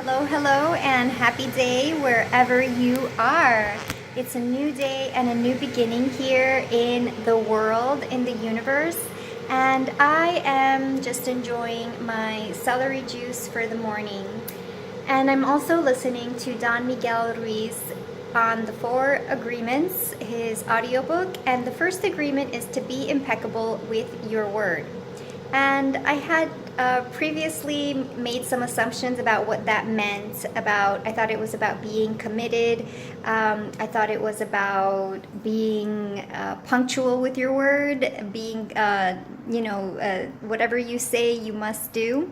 Hello, and happy day wherever you are. It's a new day and a new beginning here in the world, in the universe, and I am just enjoying my celery juice for the morning. And I'm also listening to Don Miguel Ruiz on the Four Agreements, his audiobook, and the first agreement is to be impeccable with your word. And I had previously made some assumptions about what that meant. I thought it was about being committed. I thought it was about being punctual with your word, being, whatever you say, you must do.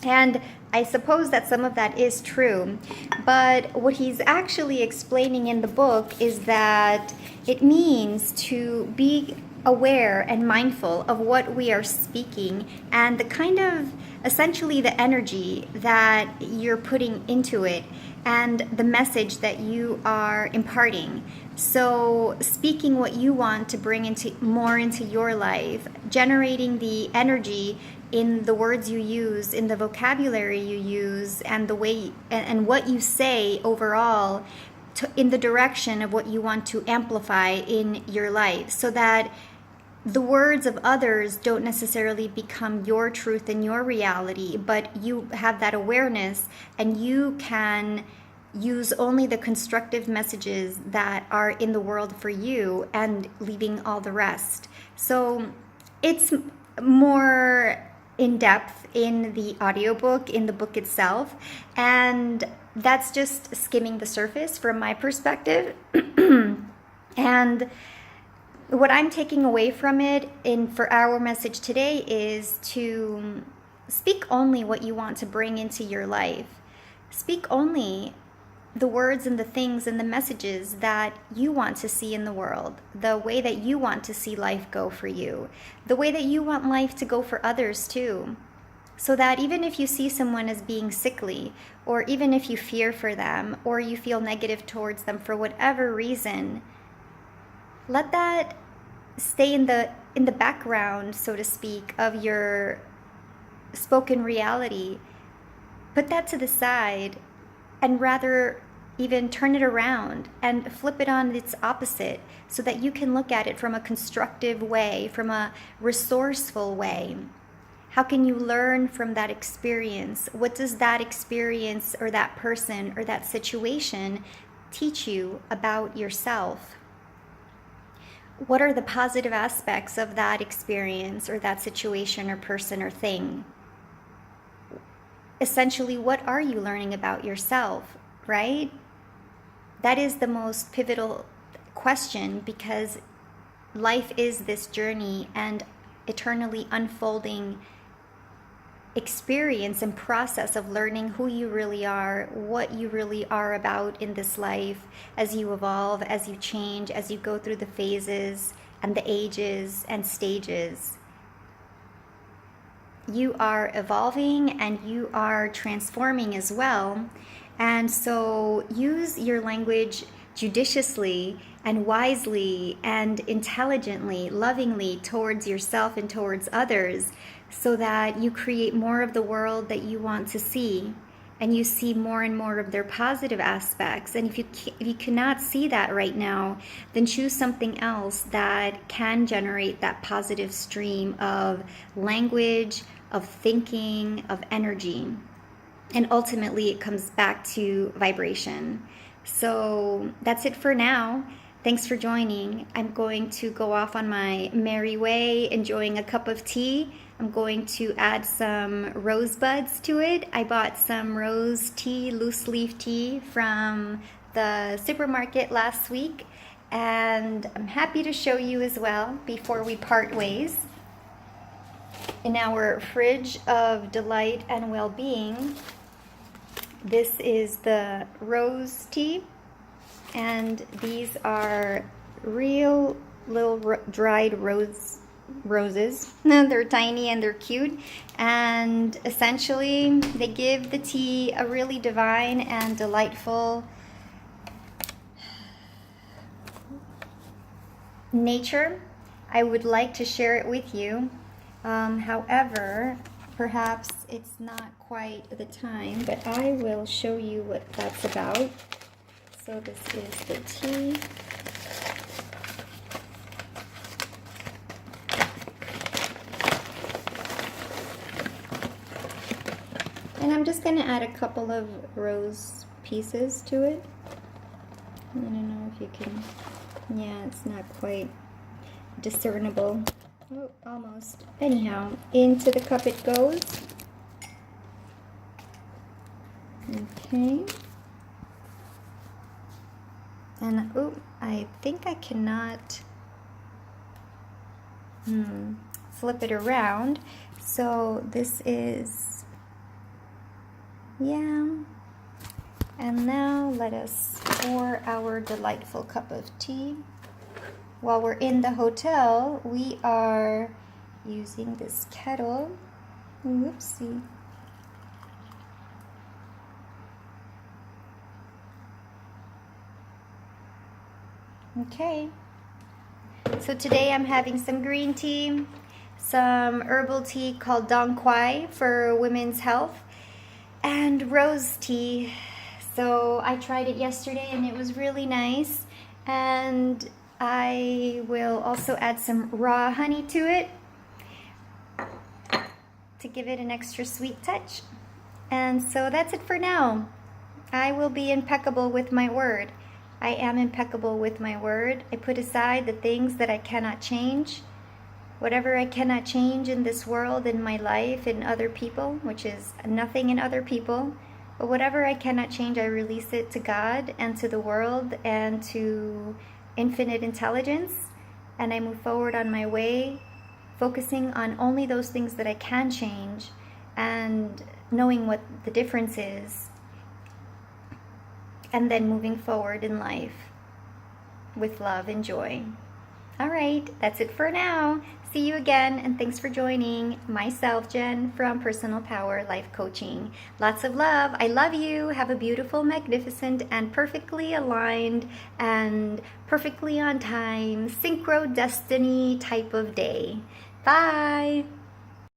And I suppose that some of that is true. But what he's actually explaining in the book is that it means to be aware and mindful of what we are speaking and the kind of essentially the energy that you're putting into it and the message that you are imparting. So speaking what you want to bring into your life, generating the energy in the words you use, in the vocabulary you use, and the way and what you say overall in the direction of what you want to amplify in your life, so that the words of others don't necessarily become your truth and your reality, but you have that awareness and you can use only the constructive messages that are in the world for you and leaving all the rest. So it's more in depth in the audiobook, in the book itself, and that's just skimming the surface from my perspective. And what I'm taking away from it for our message today is to speak only what you want to bring into your life. Speak only the words and the things and the messages that you want to see in the world, the way that you want to see life go for you, the way that you want life to go for others too. So that even if you see someone as being sickly, or even if you fear for them, or you feel negative towards them for whatever reason, let that stay in the background, so to speak, of your spoken reality. Put that to the side and rather even turn it around and flip it on its opposite, so that you can look at it from a constructive way, from a resourceful way. How can you learn from that experience? What does that experience or that person or that situation teach you about yourself? What are the positive aspects of that experience or that situation or person or thing? Essentially, what are you learning about yourself, right? That is the most pivotal question, because life is this journey and eternally unfolding experience and process of learning who you really are, what you really are about in this life, as you evolve, as you change, as you go through the phases and the ages and stages. You are evolving and you are transforming as well. And so use your language judiciously and wisely and intelligently, lovingly towards yourself and towards others, so that you create more of the world that you want to see, and you see more and more of their positive aspects. And if you cannot see that right now, then choose something else that can generate that positive stream of language, of thinking, of energy. And ultimately it comes back to vibration. So that's it for now. Thanks for joining. I'm going to go off on my merry way, enjoying a cup of tea. I'm going to add some rosebuds to it. I bought some rose tea, loose leaf tea from the supermarket last week, and I'm happy to show you as well before we part ways. In our fridge of delight and well-being, this is the rose tea, and these are real little dried roses. They're tiny and they're cute, and essentially they give the tea a really divine and delightful nature. I would like to share it with you. However, perhaps it's not quite the time, but I will show you what that's about. So this is the tea. And I'm just going to add a couple of rose pieces to it. I don't know if you can, yeah, it's not quite discernible. Oh, almost. Anyhow, into the cup it goes. Okay. And, oh, I think I cannot flip it around. So this is, yeah. And now let us pour our delightful cup of tea. While we're in the hotel, we are using this kettle. Whoopsie. Okay. So today I'm having some green tea, some herbal tea called Dong Quai for women's health, and rose tea. So I tried it yesterday and it was really nice. And I will also add some raw honey to it to give it an extra sweet touch. And so that's it for now. I will be impeccable with my word. I am impeccable with my word. I put aside the things that I cannot change. Whatever I cannot change in this world, in my life, in other people, which is nothing in other people, but whatever I cannot change, I release it to God and to the world and to infinite intelligence, and I move forward on my way, focusing on only those things that I can change and knowing what the difference is, and then moving forward in life with love and joy. All right, that's it for now. See you again, and thanks for joining myself, Jen, from Personal Power Life Coaching. Lots of love. I love you. Have a beautiful, magnificent, and perfectly aligned and perfectly on time, synchro destiny type of day. Bye.